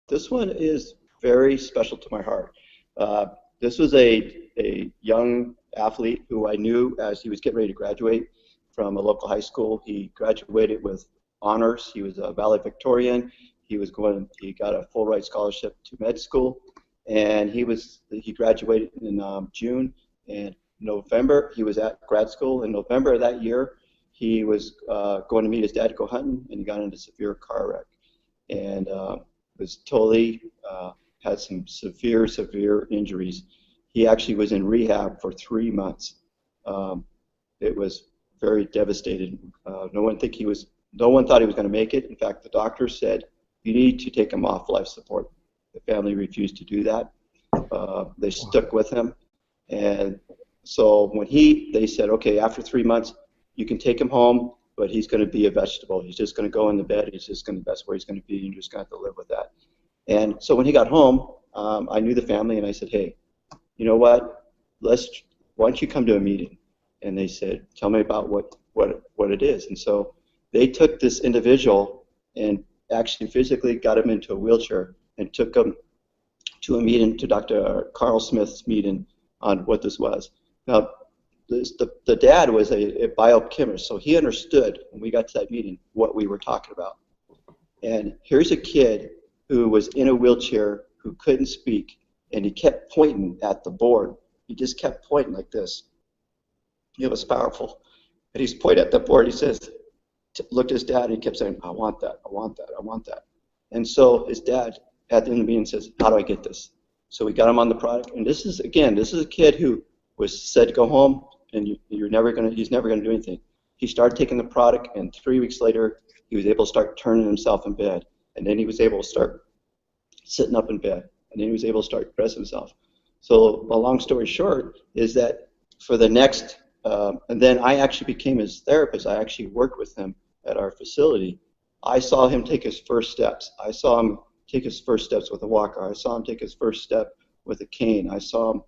This one is very special to my heart. This was a young athlete who I knew as he was getting ready to graduate from a local high school. He graduated with honors. He was a valedictorian. He got a full ride scholarship to med school, and he graduated in June. And November, he was at grad school. In November of that year, he was going to meet his dad to go hunting, and he got into a severe car wreck, and was totally had some severe injuries. He actually was in rehab for 3 months. It was very devastating. No one thought he was going to make it. In fact, the doctor said, "You need to take him off life support." The family refused to do that. They stuck with him, and so when they said, "Okay, after 3 months, you can take him home, but he's going to be a vegetable. He's just going to go in the bed. That's where he's going to be. You're just going to have to live with that." And so when he got home, I knew the family, and I said, "Hey, you know what? Why don't you come to a meeting?" And they said, "Tell me about what it is." And so they took this individual and actually physically got him into a wheelchair and took him to a meeting, to Dr. Carl Smith's meeting on what this was. Now, the dad was a biochemist, so he understood when we got to that meeting what we were talking about. And here's a kid who was in a wheelchair, who couldn't speak, and he kept pointing at the board. He just kept pointing like this. It was powerful. And he's pointing at the board. He says, looked at his dad, and he kept saying, "I want that, I want that, I want that." And so his dad, at the end of the meeting, says, "How do I get this?" So we got him on the product. And this is a kid who was said to go home, and he's never going to do anything. He started taking the product, and 3 weeks later, he was able to start turning himself in bed. And then he was able to start sitting up in bed. And then he was able to start dressing himself. So a long story short is that for the next, and then I actually became his therapist. I actually worked with him at our facility. I saw him take his first steps. I saw him take his first steps with a walker. I saw him take his first step with a cane. I saw him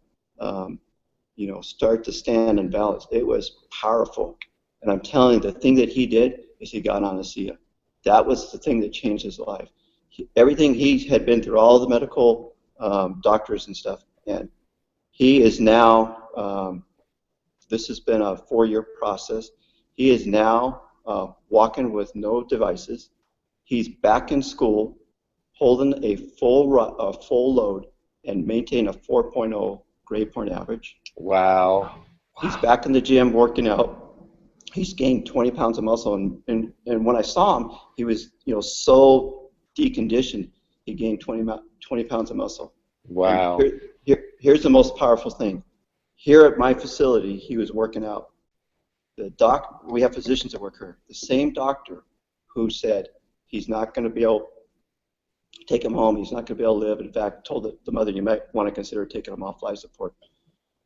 start to stand and balance. It was powerful. And I'm telling you, the thing that he did is he got on ASEA. That was the thing that changed his life. Everything he had been through, all the medical doctors and stuff, and he is now, this has been a 4-year process. He is now walking with no devices. He's back in school, holding a full load and maintaining a 4.0 grade point average. Wow. He's back in the gym working out. He's gained 20 pounds of muscle, and when I saw him, he was so deconditioned. He gained 20 pounds of muscle. Wow. Here's the most powerful thing. Here at my facility, he was working out. We have physicians that work here. The same doctor who said he's not going to be able to take him home, he's not going to be able to live, in fact, told the mother, "You might want to consider taking him off life support."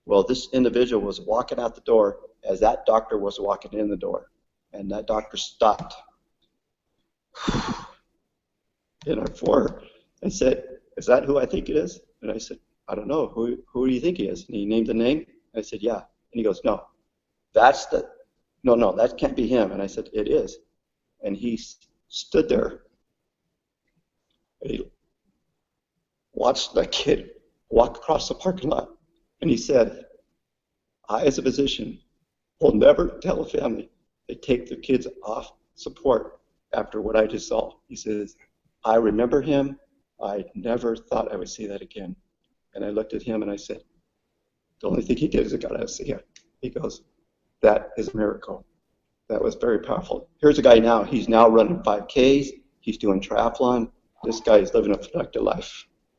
Well, this individual was walking out the door as that doctor was walking in the door, and that doctor stopped in our floor and said, "Is that who I think it is?" And I said, "I don't know. Who do you think he is?" And he named the name. I said, "Yeah." And he goes, "No, that can't be him." And I said, "It is." And he stood there and he watched that kid walk across the parking lot. And he said, "I, as a physician, will never tell a family they take their kids off support after what I just saw." He says, "I remember him. I never thought I would see that again." And I looked at him and I said, "The only thing he did is he got ASEA." He goes, "That is a miracle." That was very powerful. Here's a guy now. He's now running 5Ks. He's doing triathlon. This guy is living a productive life.